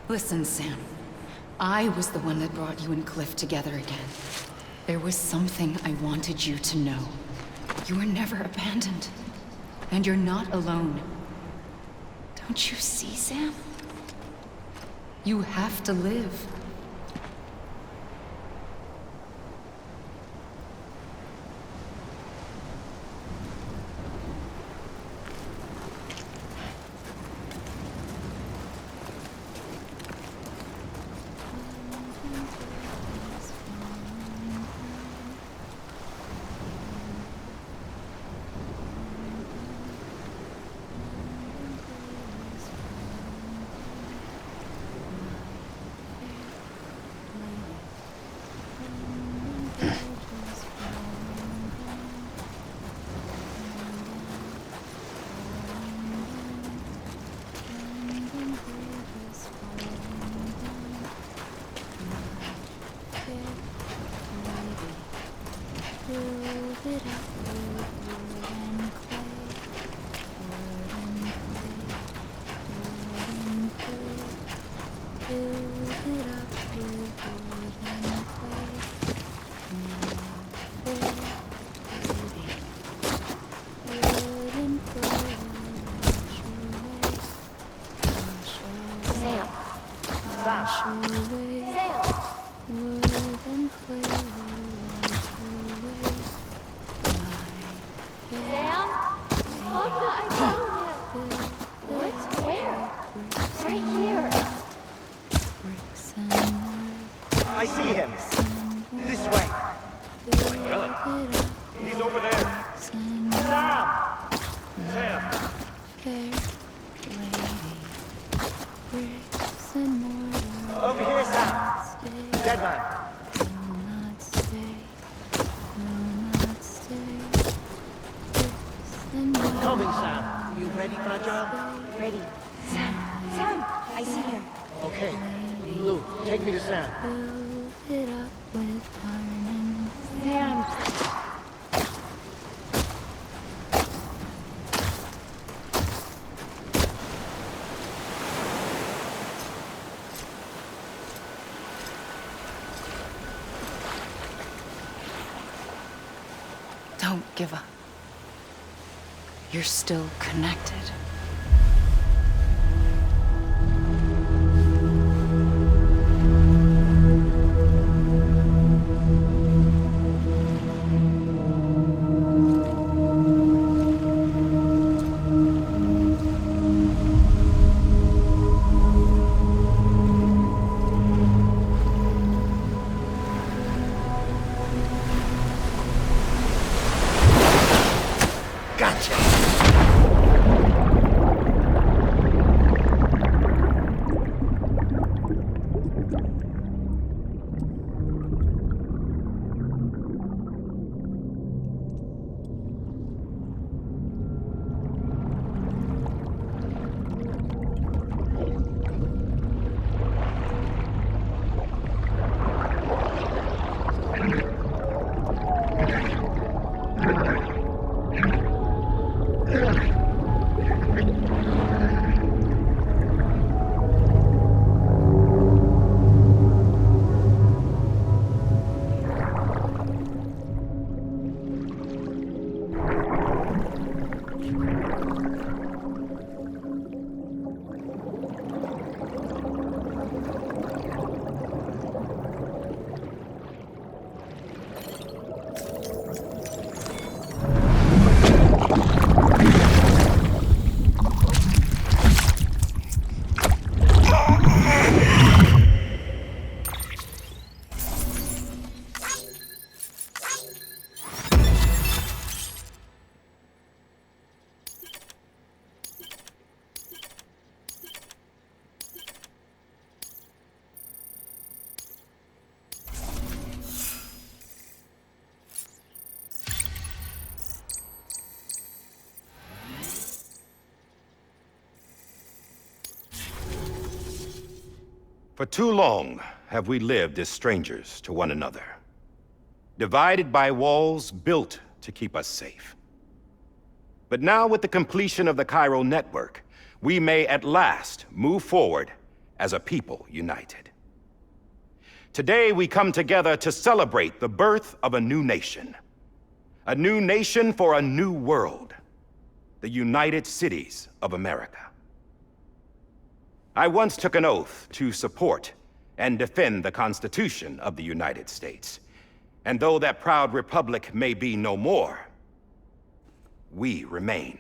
Listen, Sam. I was the one that brought you and Cliff together again. There was something I wanted you to know. You were never abandoned. And you're not alone. Don't you see, Sam? You have to live. I see him. This way. He's over there. Sam! Sam! Over here, Sam. Dead man. Coming, Sam. You ready, Fragile? Ready. Sam! Sam! I see him. Okay. Lou, take me to Sam. Sam! Don't give up. You're still connected. For too long have we lived as strangers to one another, divided by walls built to keep us safe. But now with the completion of the Chiral network, we may at last move forward as a people united. Today we come together to celebrate the birth of a new nation. A new nation for a new world. The United Cities of America. I once took an oath to support and defend the Constitution of the United States. And though that proud republic may be no more, we remain.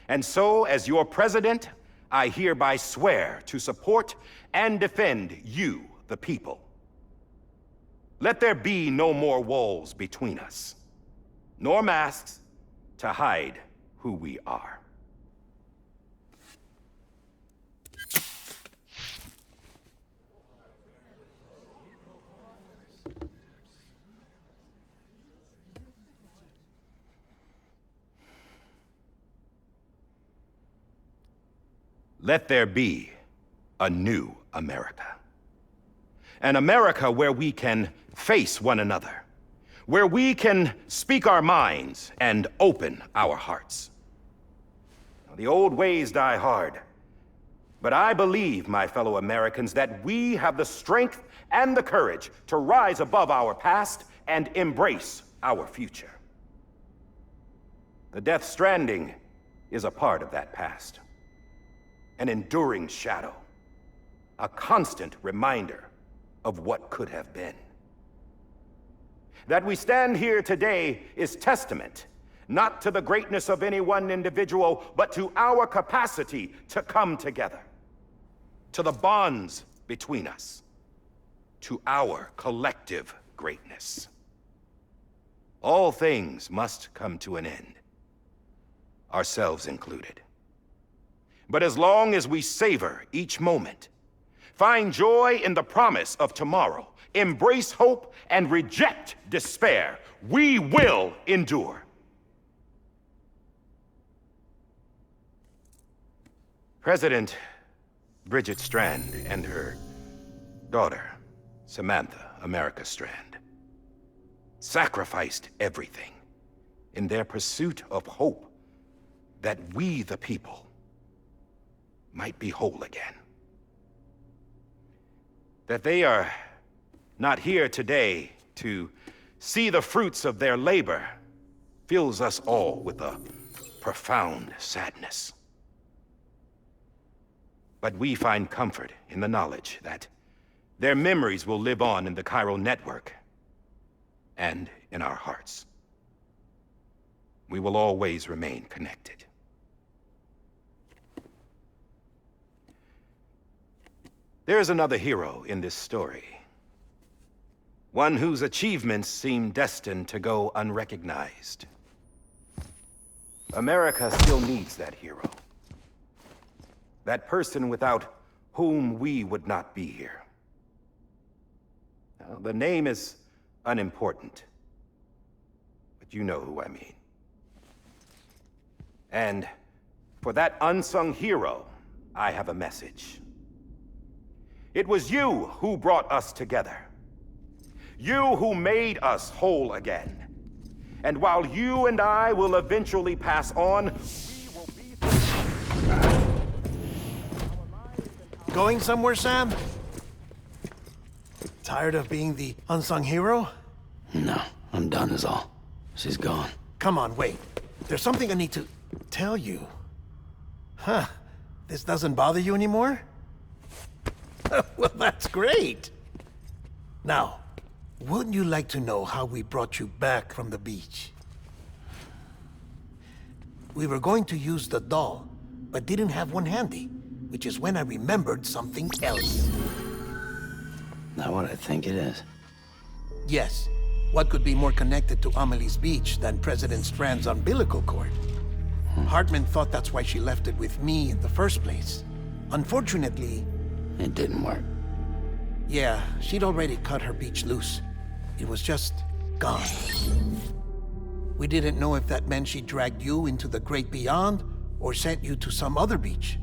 And so, as your president, I hereby swear to support and defend you, the people. Let there be no more walls between us, nor masks to hide who we are. Let there be a new America. An America where we can face one another, where we can speak our minds and open our hearts. The old ways die hard, but I believe, my fellow Americans, that we have the strength and the courage to rise above our past and embrace our future. The Death Stranding is a part of that past. An enduring shadow, a constant reminder of what could have been. That we stand here today is testament, not to the greatness of any one individual, but to our capacity to come together, to the bonds between us, to our collective greatness. All things must come to an end, ourselves included. But as long as we savor each moment, find joy in the promise of tomorrow, embrace hope, and reject despair, we will endure. President Bridget Strand and her daughter, Samantha America Strand, sacrificed everything in their pursuit of hope that we, the people, might be whole again. That they are not here today to see the fruits of their labor fills us all with a profound sadness. But we find comfort in the knowledge that their memories will live on in the chiral network and in our hearts. We will always remain connected. There's another hero in this story. One whose achievements seem destined to go unrecognized. America still needs that hero. That person without whom we would not be here. Now, the name is unimportant, but you know who I mean. And for that unsung hero, I have a message. It was you who brought us together. You who made us whole again. And while you and I will eventually pass on, we will be... Going somewhere, Sam? Tired of being the unsung hero? No, I'm done is all. She's gone. Come on, wait. There's something I need to tell you. Huh. This doesn't bother you anymore? Well, that's great. Now, wouldn't you like to know how we brought you back from the beach? We were going to use the doll, but didn't have one handy, which is when I remembered something else. Not what I think it is. Yes. What could be more connected to Amelie's beach than President Strand's umbilical cord? Hartman thought that's why she left it with me in the first place. Unfortunately... It didn't work. Yeah, she'd already cut her beach loose. It was just gone. We didn't know if that meant she dragged you into the great beyond or sent you to some other beach.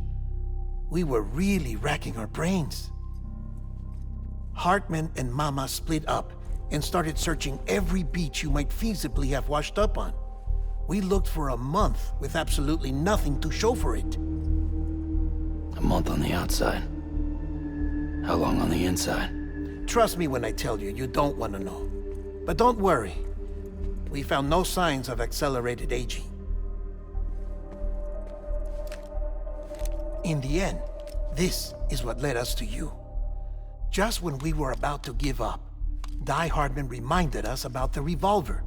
We were really racking our brains. Hartman and Mama split up and started searching every beach you might feasibly have washed up on. We looked for a month with absolutely nothing to show for it. A month on the outside. How long on the inside? Trust me when I tell you, you don't want to know. But don't worry. We found no signs of accelerated aging. In the end, this is what led us to you. Just when we were about to give up, Die Hardman reminded us about the revolver.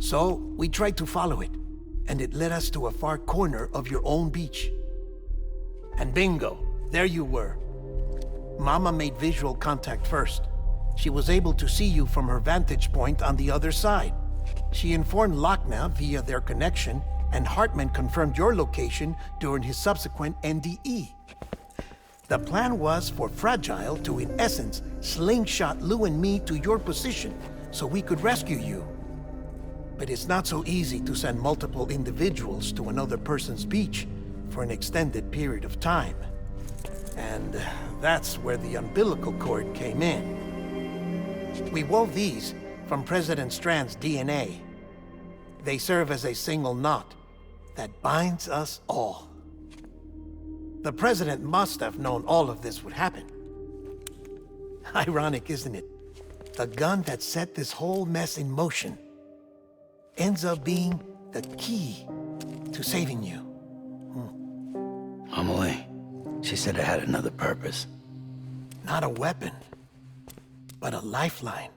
So, we tried to follow it, and it led us to a far corner of your own beach. And bingo, there you were. Mama made visual contact first. She was able to see you from her vantage point on the other side. She informed Lochner via their connection, and Hartman confirmed your location during his subsequent NDE. The plan was for Fragile to, in essence, slingshot Lou and me to your position so we could rescue you. But it's not so easy to send multiple individuals to another person's beach for an extended period of time. And that's where the umbilical cord came in. We wove these from President Strand's DNA. They serve as a single knot that binds us all. The President must have known all of this would happen. Ironic, isn't it? The gun that set this whole mess in motion ends up being the key to saving you. Amelie, she said it had another purpose. Not a weapon, but a lifeline.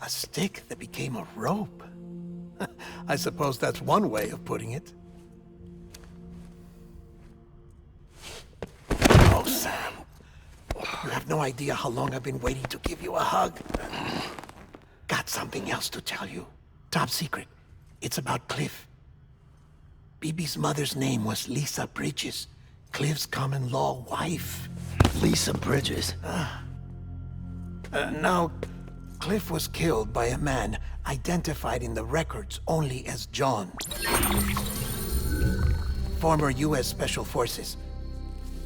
A stick that became a rope. I suppose that's one way of putting it. Oh, Sam. You have no idea how long I've been waiting to give you a hug. Got something else to tell you. Top secret. It's about Cliff. Bibi's mother's name was Lisa Bridges, Cliff's common-law wife. Lisa Bridges? Now, Cliff was killed by a man identified in the records only as John. Former U.S. Special Forces.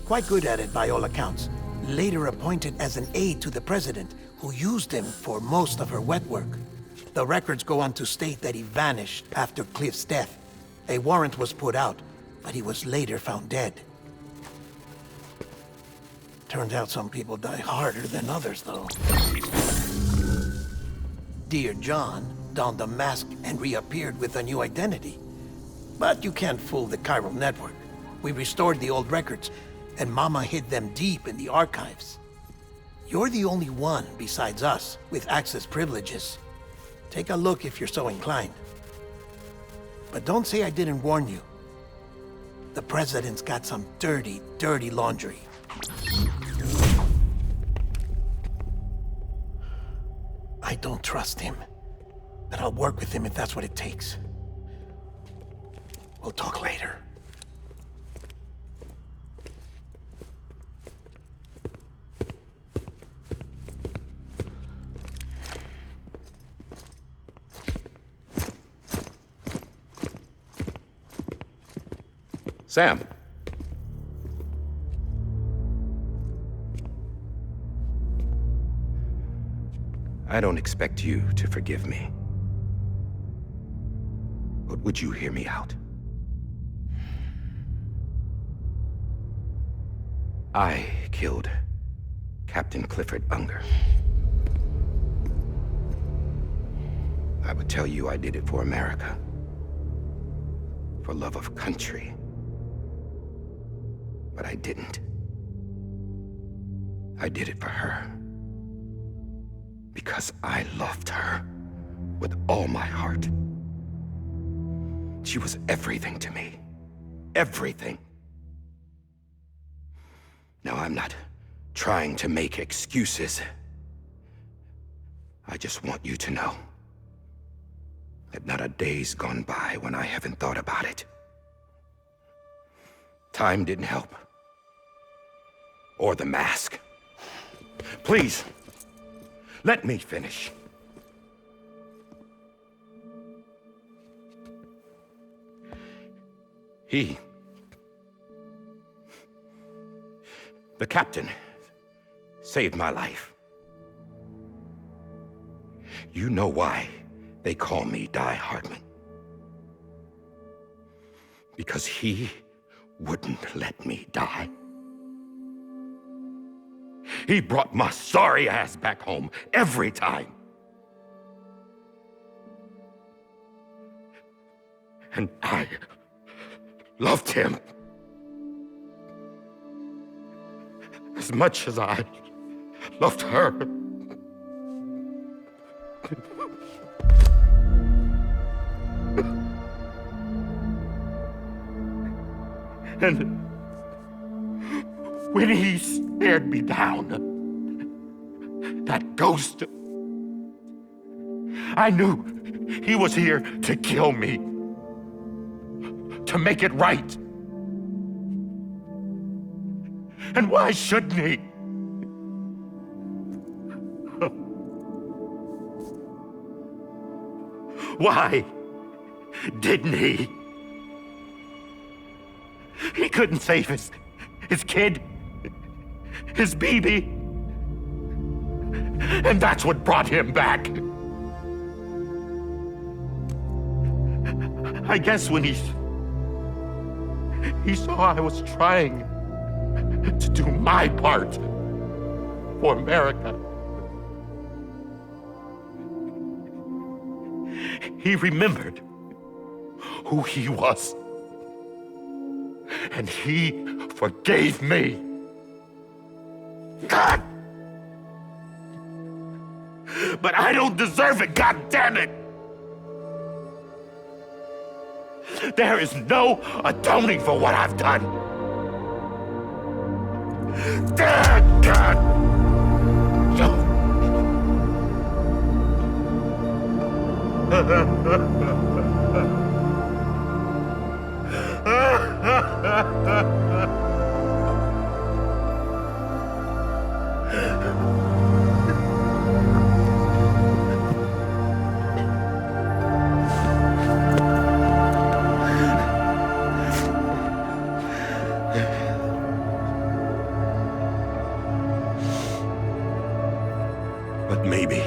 Quite good at it by all accounts. Later appointed as an aide to the president, who used him for most of her wet work. The records go on to state that he vanished after Cliff's death. A warrant was put out, but he was later found dead. Turns out some people die harder than others, though. Dear John donned a mask and reappeared with a new identity. But you can't fool the chiral network. We restored the old records, and Mama hid them deep in the archives. You're the only one, besides us, with access privileges. Take a look if you're so inclined. But don't say I didn't warn you. The president's got some dirty, dirty laundry. I don't trust him, but I'll work with him if that's what it takes. We'll talk later. Sam. I don't expect you to forgive me. But would you hear me out? I killed Captain Clifford Unger. I would tell you I did it for America. For love of country. But I didn't. I did it for her. Because I loved her with all my heart. She was everything to me. Everything. Now, I'm not trying to make excuses. I just want you to know that not a day's gone by when I haven't thought about it. Time didn't help. Or the mask. Please, let me finish. The captain, saved my life. You know why they call me Die Hardman. Because he wouldn't let me die. He brought my sorry ass back home every time. And I loved him as much as I loved her. And when he stared me down, that ghost, I knew he was here to kill me, to make it right. And why shouldn't he? Why didn't he? He couldn't save his kid, his baby. And that's what brought him back. I guess when he saw I was trying to do my part for America, he remembered who he was. And he forgave me. God! But I don't deserve it, God damn it! There is no atoning for what I've done. God! But maybe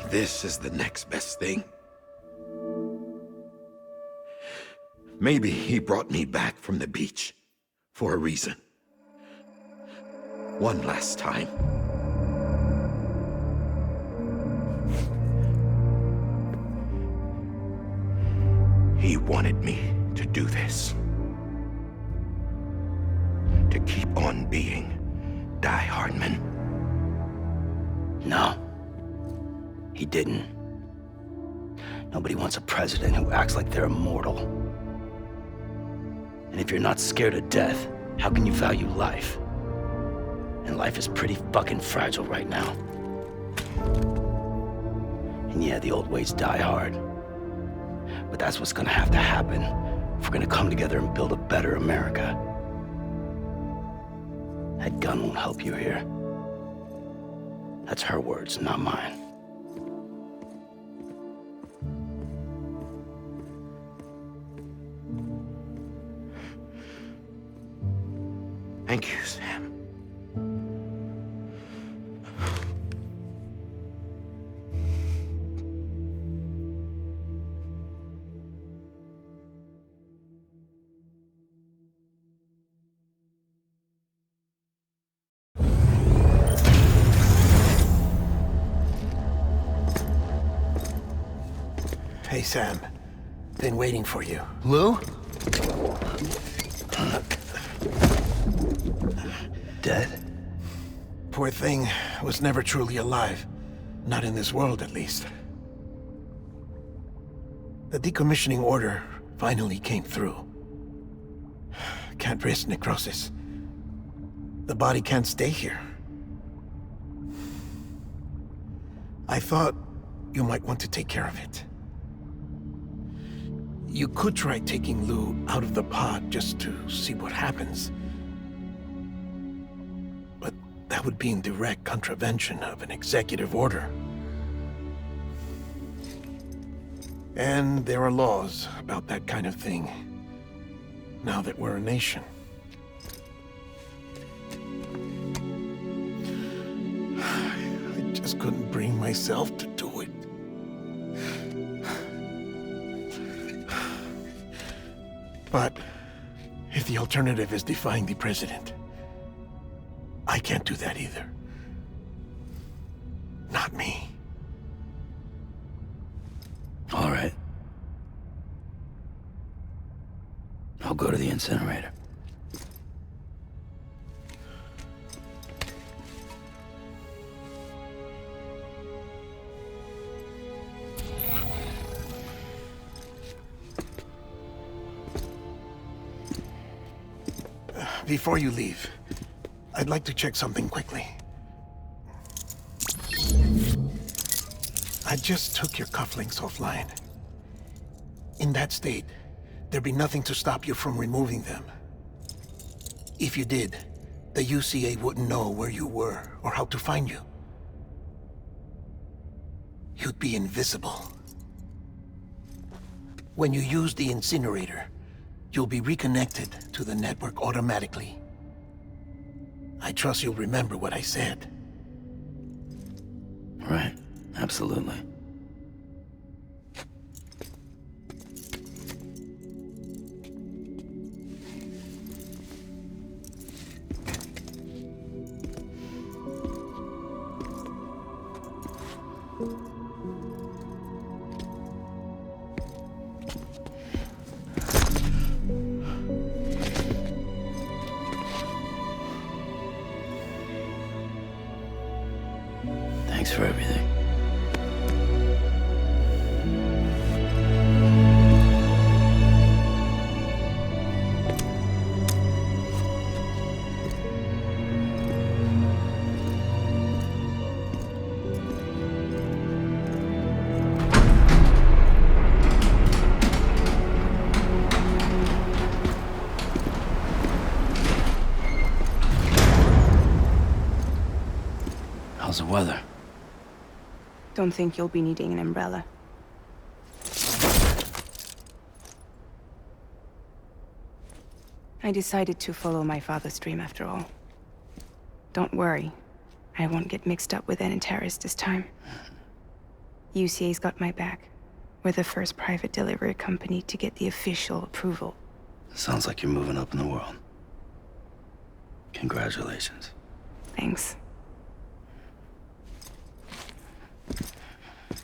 this is the next best thing. Maybe he brought me back from the beach for a reason. One last time. He wanted me to do this. To keep on being Die Hardman. No. He didn't. Nobody wants a president who acts like they're immortal. And if you're not scared of death, how can you value life? And life is pretty fucking fragile right now. And yeah, the old ways die hard. But that's what's gonna have to happen if we're gonna come together and build a better America. That gun won't help you here. That's her words, not mine. Thank you, Sam. Hey, Sam. Been waiting for you. Lou? Dead? Poor thing was never truly alive. Not in this world, at least. The decommissioning order finally came through. Can't risk necrosis. The body can't stay here. I thought you might want to take care of it. You could try taking Lou out of the pod just to see what happens. But that would be in direct contravention of an executive order. And there are laws about that kind of thing, now that we're a nation. I just couldn't bring myself to do it. But If the alternative is defying the president, I can't do that either. Not me. All right. I'll go to the incinerator. Before you leave, I'd like to check something quickly. I just took your cufflinks offline. In that state, there'd be nothing to stop you from removing them. If you did, the UCA wouldn't know where you were or how to find you. You'd be invisible. When you use the incinerator, you'll be reconnected to the network automatically. I trust you'll remember what I said. Right. Absolutely. Thanks for everything. How's the weather? Don't think you'll be needing an umbrella. I decided to follow my father's dream after all. Don't worry. I won't get mixed up with any terrorists this time. UCA's got my back. We're the first private delivery company to get the official approval. Sounds like you're moving up in the world. Congratulations. Thanks.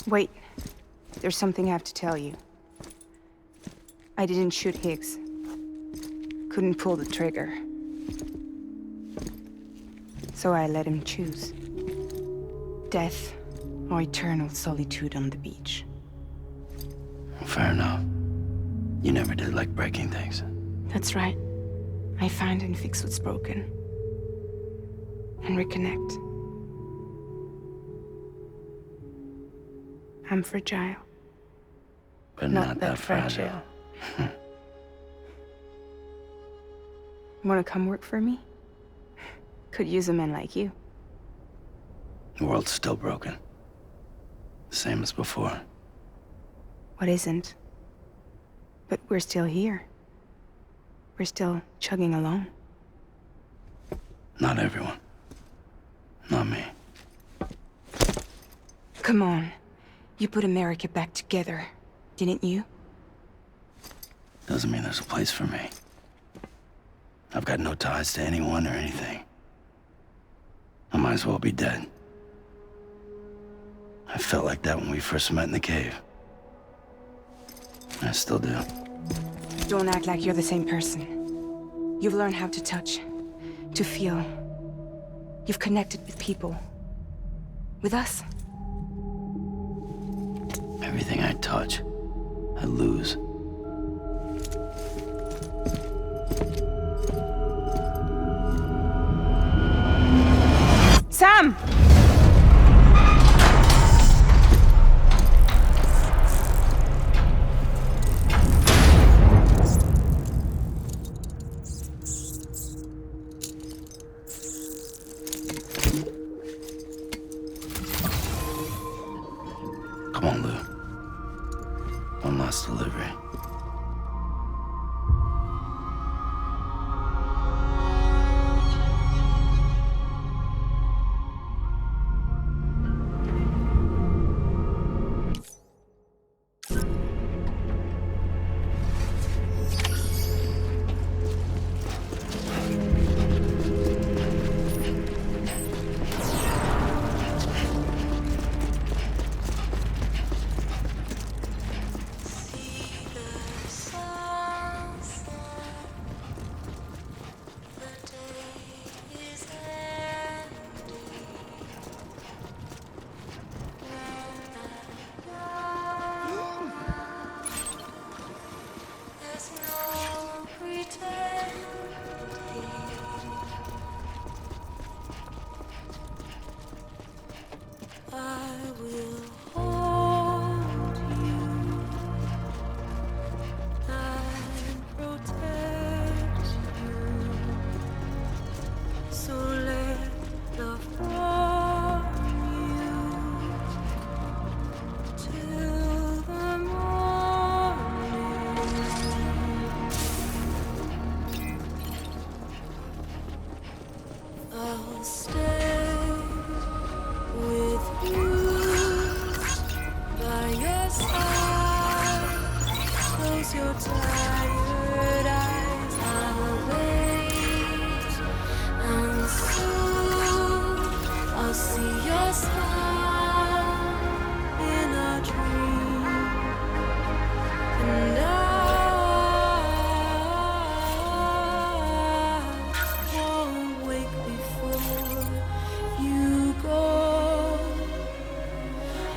Wait. There's something I have to tell you. I didn't shoot Higgs. Couldn't pull the trigger. So I let him choose. Death or eternal solitude on the beach. Fair enough. You never did like breaking things. That's right. I find and fix what's broken. And reconnect. I'm fragile. But not that fragile. Wanna come work for me? Could use a man like you. The world's still broken. Same as before. What isn't? But we're still here. We're still chugging along. Not everyone. Not me. Come on. You put America back together, didn't you? Doesn't mean there's a place for me. I've got no ties to anyone or anything. I might as well be dead. I felt like that when we first met in the cave. I still do. Don't act like you're the same person. You've learned how to touch, to feel. You've connected with people. With us. Everything I touch, I lose. Sam! Come on, Lou. One last delivery.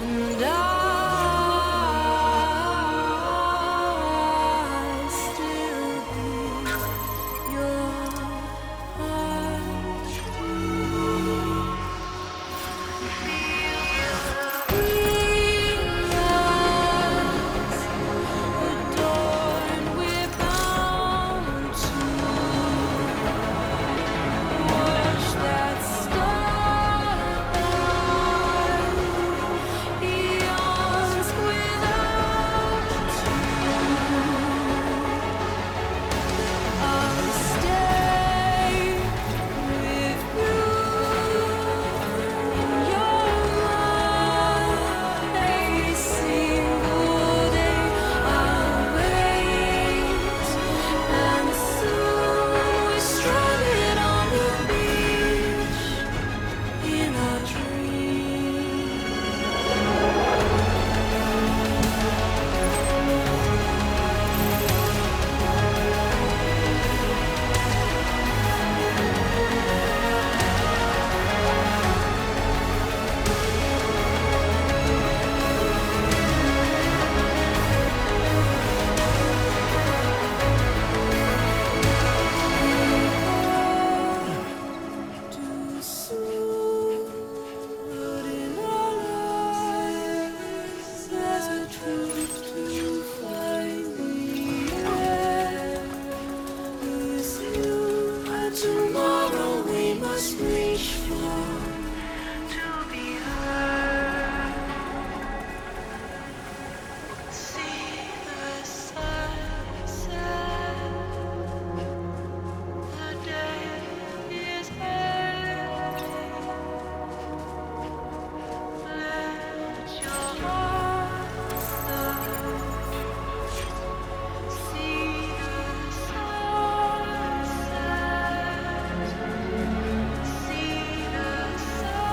And I still beat your heart. Adorned, we're bound to watch that starlight eons without I'll stay with you in your mind. Every single day I'll wait, and soon we're stranded on the beach in our dreams. Too soon, but in our lives there's a truth to find the end. With you, and tomorrow we must reach for to be heard. See the sunset. The day is ending. Let your heart see the sunset. See the sunset.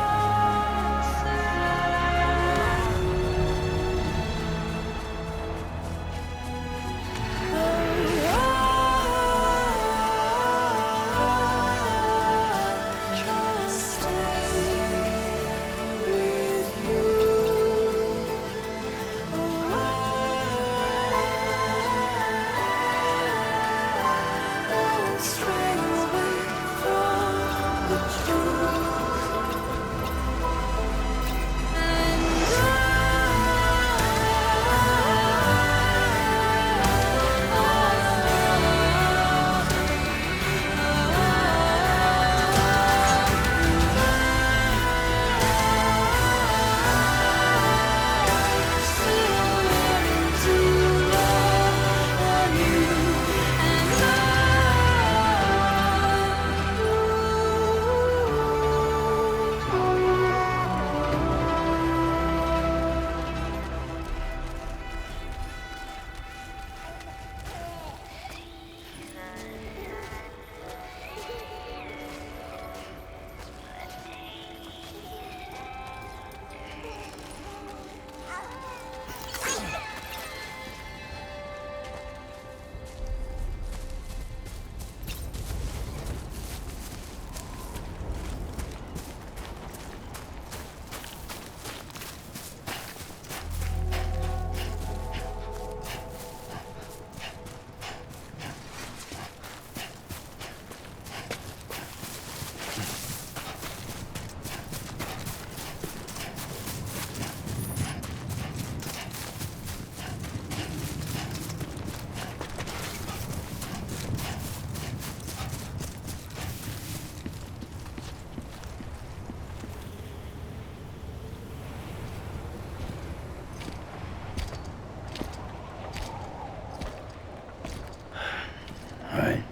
All right.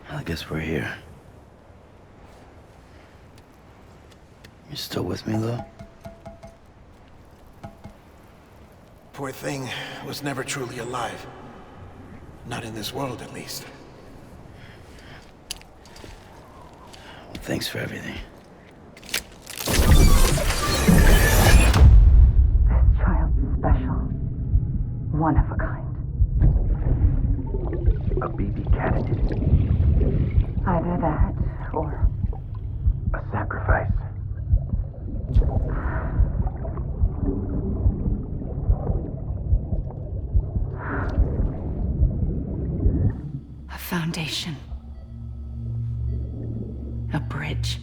Well, I guess we're here. You still with me, Lou? Poor thing was never truly alive. Not in this world, at least. Well, thanks for everything. This child's special. One of a kind. A BB candidate. Either that, or A sacrifice. foundation. A bridge.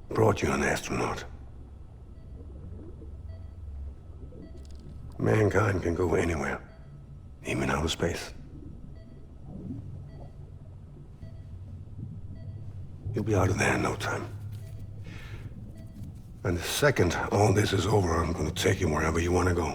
Brought you an astronaut. Mankind can go anywhere, even outer space. You'll be out of there in no time. And the second all this is over, I'm gonna take you wherever you want to go.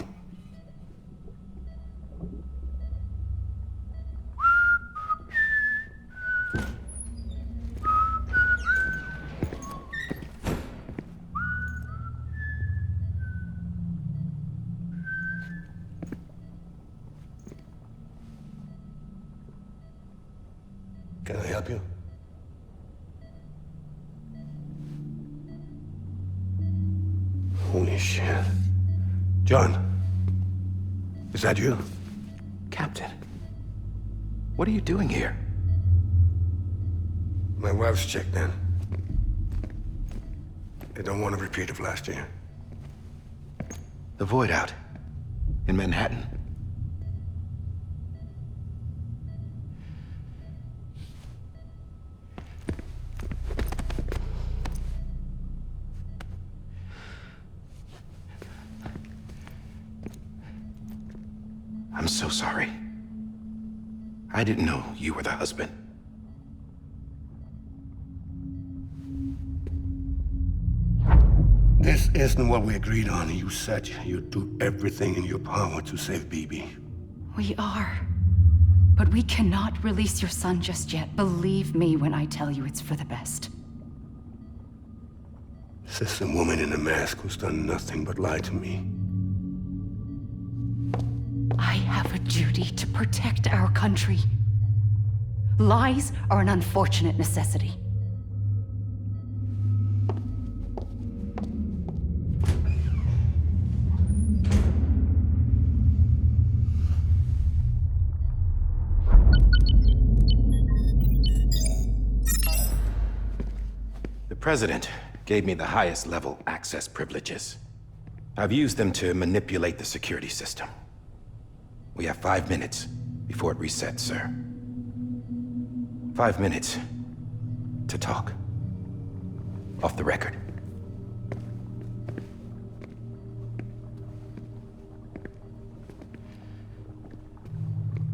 Can I help you? Holy shit. John, is that you? Captain, what are you doing here? My wife's checked in. They don't want a repeat of last year. The Void Out in Manhattan. I'm so sorry. I didn't know you were the husband. This isn't what we agreed on. You said you'd do everything in your power to save BB. We are. But we cannot release your son just yet. Believe me when I tell you it's for the best. This is a woman in a mask who's done nothing but lie to me. I have a duty to protect our country. Lies are an unfortunate necessity. The President gave me the highest level access privileges. I've used them to manipulate the security system. We have 5 minutes before it resets, sir. 5 minutes to talk. Off the record.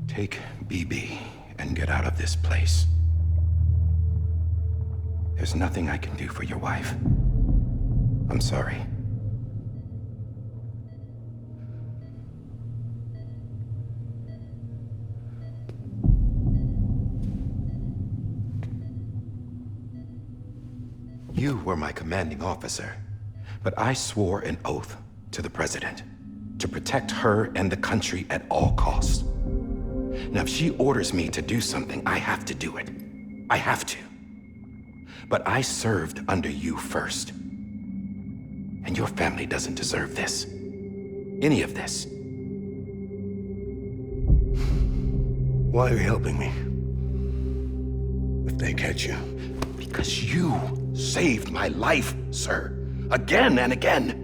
Take BB and get out of this place. There's nothing I can do for your wife. I'm sorry. You were my commanding officer, but I swore an oath to the President to protect her and the country at all costs. Now, if she orders me to do something, I have to do it. I have to. But I served under you first. And your family doesn't deserve this. Any of this. Why are you helping me? If they catch you. Because you saved my life, sir. Again and again.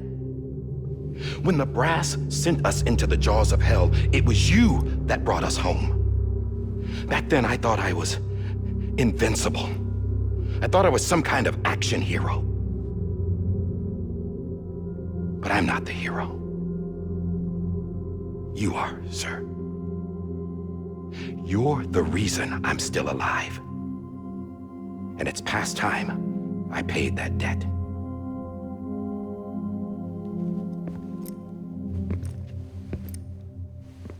When the brass sent us into the jaws of hell, it was you that brought us home. Back then, I thought I was invincible. I thought I was some kind of action hero. But I'm not the hero. You are, sir. You're the reason I'm still alive. And it's past time I paid that debt.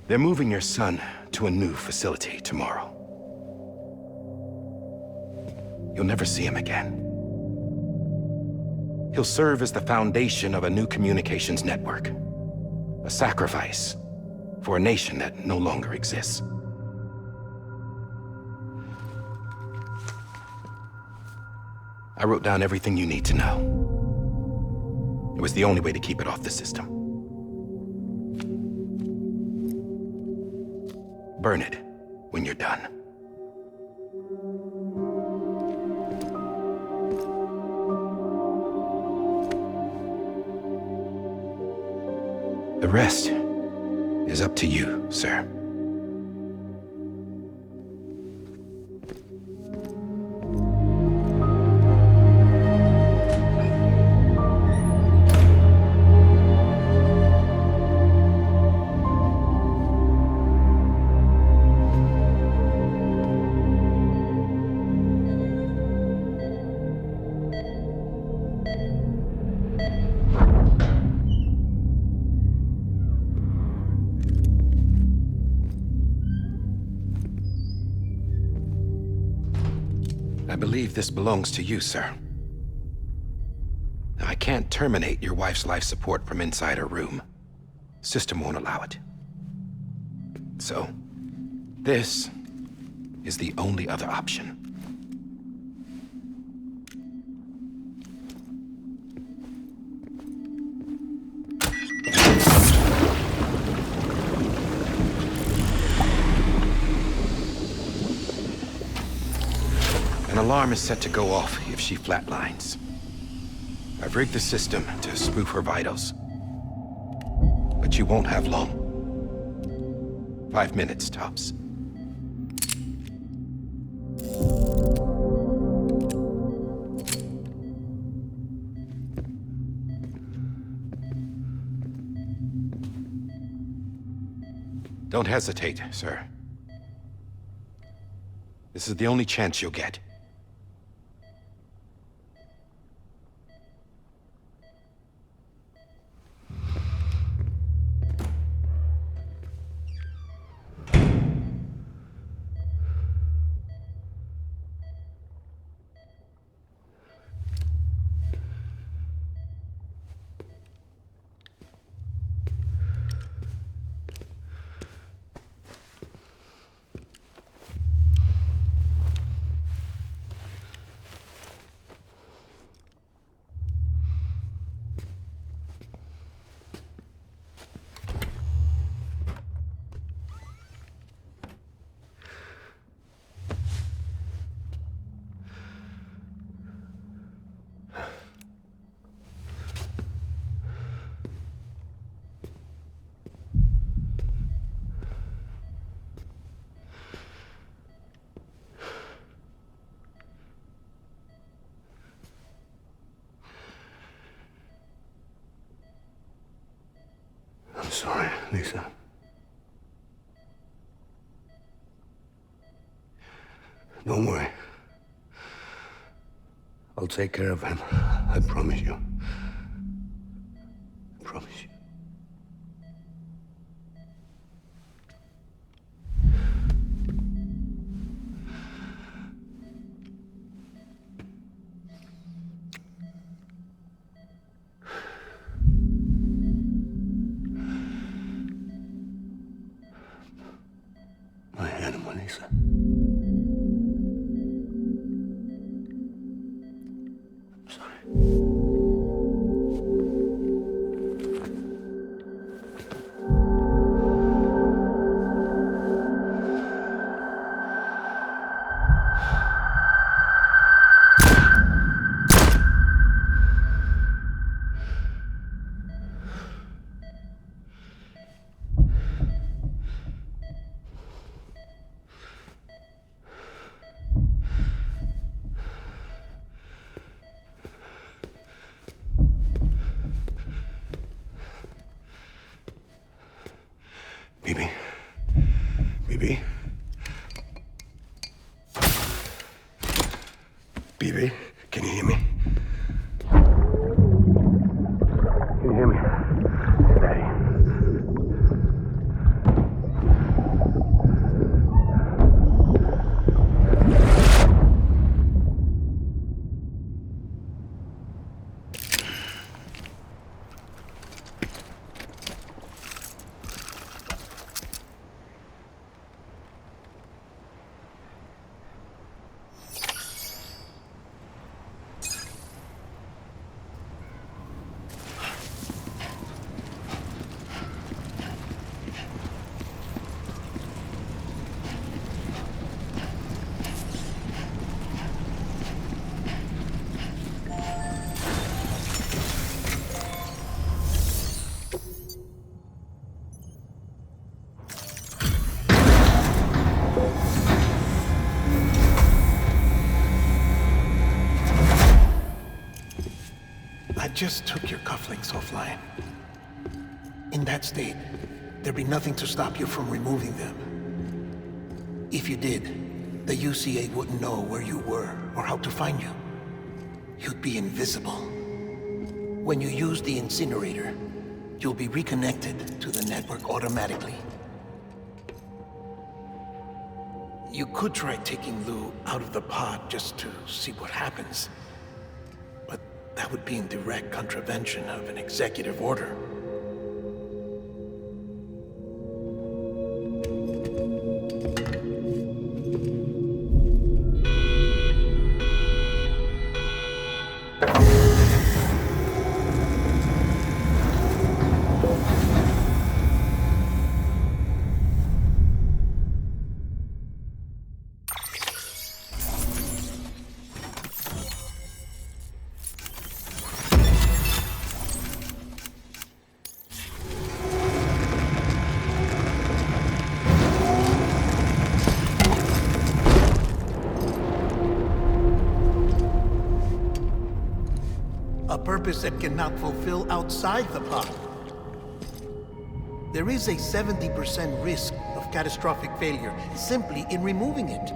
They're moving your son to a new facility tomorrow. You'll never see him again. He'll serve as the foundation of a new communications network. A sacrifice for a nation that no longer exists. I wrote down everything you need to know. It was the only way to keep it off the system. Burn it when you're done. The rest is up to you, sir. I believe this belongs to you, sir. I can't terminate your wife's life support from inside her room. System won't allow it. So, this is the only other option. An alarm is set to go off if she flatlines. I've rigged the system to spoof her vitals. But you won't have long. 5 minutes, tops. Don't hesitate, sir. This is the only chance you'll get. I'm sorry, Lisa. Don't worry. I'll take care of him. I promise you. I promise you. My animal, Lisa. I'm sorry. Bibi? Bibi? Bibi, can you hear me? Can you hear me? Daddy. just took your cufflinks offline. In that state, there'd be nothing to stop you from removing them. If you did, the UCA wouldn't know where you were or how to find you. You'd be invisible. When you use the incinerator, you'll be reconnected to the network automatically. You could try taking Lou out of the pod just to see what happens. But that would be in direct contravention of an executive order. A purpose that cannot fulfill outside the pod. There is a 70% risk of catastrophic failure simply in removing it.